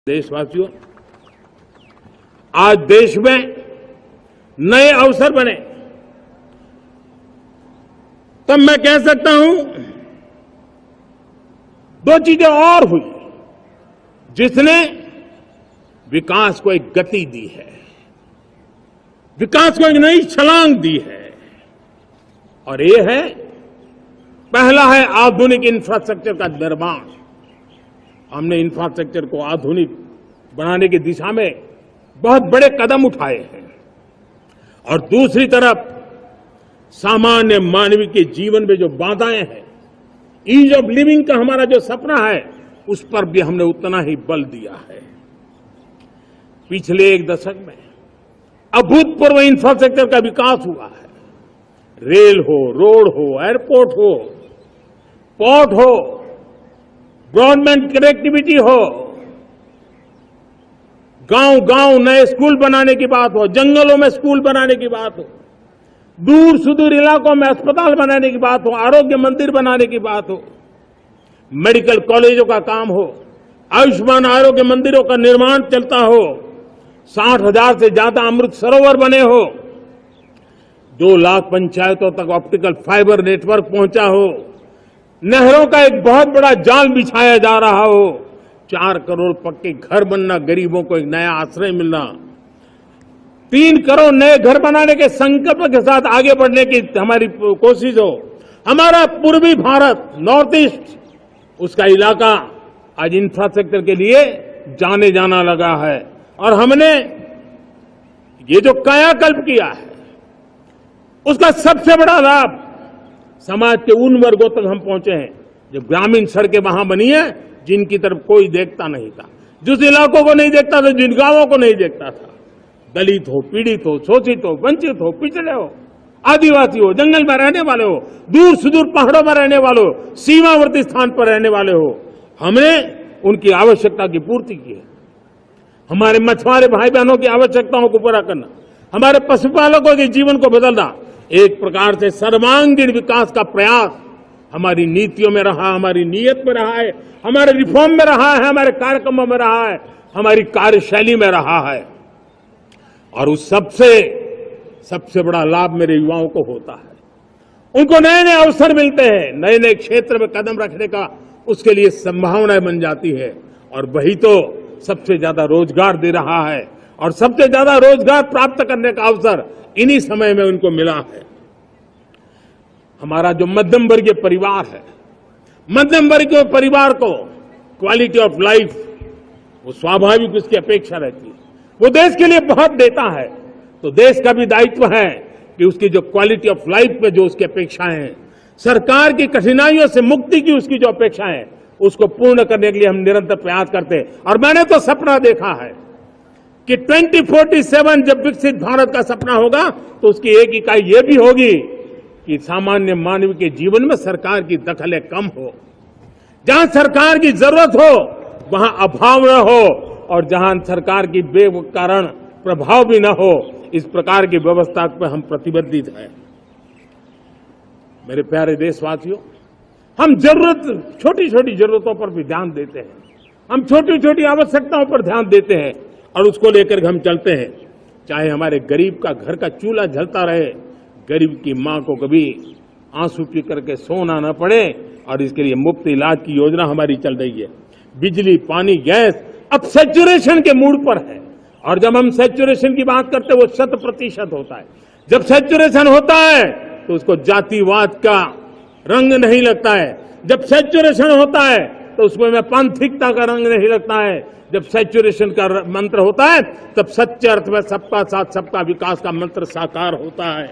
देशवासियों, आज देश में नए अवसर बने तब मैं कह सकता हूं दो चीजें और हुई जिसने विकास को एक गति दी है, विकास को एक नई छलांग दी है। और ये है, पहला है आधुनिक इंफ्रास्ट्रक्चर का निर्माण। हमने इंफ्रास्ट्रक्चर को आधुनिक बनाने की दिशा में बहुत बड़े कदम उठाए हैं। और दूसरी तरफ सामान्य मानवीय के जीवन में जो बाधाएं हैं, ईज ऑफ लिविंग का हमारा जो सपना है, उस पर भी हमने उतना ही बल दिया है। पिछले एक दशक में अभूतपूर्व इंफ्रास्ट्रक्चर का विकास हुआ है। रेल हो, रोड हो, एयरपोर्ट हो, पोर्ट हो, ब्रॉडबैंड कनेक्टिविटी हो, गांव-गांव नए स्कूल बनाने की बात हो, जंगलों में स्कूल बनाने की बात हो, दूर सुदूर इलाकों में अस्पताल बनाने की बात हो, आरोग्य मंदिर बनाने की बात हो, मेडिकल कॉलेजों का काम हो, आयुष्मान आरोग्य मंदिरों का निर्माण चलता हो, 60,000 से ज्यादा अमृत सरोवर बने हो, 2 लाख पंचायतों तक ऑप्टिकल फाइबर नेटवर्क पहुंचा हो, नहरों का एक बहुत बड़ा जाल बिछाया जा रहा हो, 4 करोड़ पक्के घर बनना, गरीबों को एक नया आश्रय मिलना, 3 करोड़ नए घर बनाने के संकल्प के साथ आगे बढ़ने की हमारी कोशिश हो। हमारा पूर्वी भारत, नॉर्थ ईस्ट, उसका इलाका आज इंफ्रास्ट्रक्चर के लिए जाने जाना लगा है। और हमने ये जो कायाकल्प किया है, उसका सबसे बड़ा लाभ समाज के उन वर्गों तक हम पहुंचे हैं जो ग्रामीण सड़कें वहां बनी है जिनकी तरफ कोई देखता नहीं था, जिस इलाकों को नहीं देखता था, जिन गांवों को नहीं देखता था। दलित हो, पीड़ित हो, शोषित हो, वंचित हो, पिछड़े हो, आदिवासी हो, जंगल में रहने वाले हो, दूर सुदूर पहाड़ों में रहने वाले हो, सीमावर्ती स्थान पर रहने वाले हो, हमने उनकी आवश्यकता की पूर्ति की है। हमारे मछुआरे भाई बहनों की आवश्यकताओं को पूरा करना, हमारे पशुपालकों के जीवन को बदलना, एक प्रकार से सर्वांगीण विकास का प्रयास हमारी नीतियों में रहा, हमारी नीयत में रहा है, हमारे रिफॉर्म में रहा है, हमारे कार्यक्रमों में रहा है, हमारी कार्यशैली में रहा है। और उस सबसे बड़ा लाभ मेरे युवाओं को होता है। उनको नए नए अवसर मिलते हैं, नए नए क्षेत्र में कदम रखने का उसके लिए संभावनाएं बन जाती है। और वही तो सबसे ज्यादा रोजगार दे रहा है। और सबसे ज्यादा रोजगार प्राप्त करने का अवसर इन्हीं समय में उनको मिला है। हमारा जो मध्यम वर्गीय परिवार है, मध्यम वर्गीय परिवार को क्वालिटी ऑफ लाइफ, वो स्वाभाविक उसकी अपेक्षा रहती है। वो देश के लिए बहुत देता है, तो देश का भी दायित्व है कि उसकी जो क्वालिटी ऑफ लाइफ पे जो उसकी अपेक्षाएं हैं, सरकार की कठिनाइयों से मुक्ति की उसकी जो अपेक्षाएं हैं, उसको पूर्ण करने के लिए हम निरंतर प्रयास करते हैं। और मैंने तो सपना देखा है कि 2047 जब विकसित भारत का सपना होगा, तो उसकी एक इकाई ये भी होगी कि सामान्य मानव के जीवन में सरकार की दखलें कम हो, जहां सरकार की जरूरत हो वहां अभाव न हो, और जहां सरकार की बेकारण प्रभाव भी न हो, इस प्रकार की व्यवस्था पर हम प्रतिबद्ध हैं। मेरे प्यारे देशवासियों, हम छोटी छोटी जरूरतों पर भी ध्यान देते हैं, हम छोटी छोटी आवश्यकताओं पर ध्यान देते हैं और उसको लेकर हम चलते हैं। चाहे हमारे गरीब का घर का चूल्हा जलता रहे, गरीब की मां को कभी आंसू पी करके सोना न पड़े, और इसके लिए मुफ्त इलाज की योजना हमारी चल रही है। बिजली, पानी, गैस अब सैचुरेशन के मूड पर है। और जब हम सैचुरेशन की बात करते हैं, वो 100% होता है। जब सैचुरेशन होता है तो उसको जातिवाद का रंग नहीं लगता है। जब सैचुरेशन होता है तो उसमें पांथिकता का रंग नहीं लगता है। जब सैचुरेशन का मंत्र होता है, तब सच्चे अर्थ में सबका साथ सबका विकास का मंत्र साकार होता है।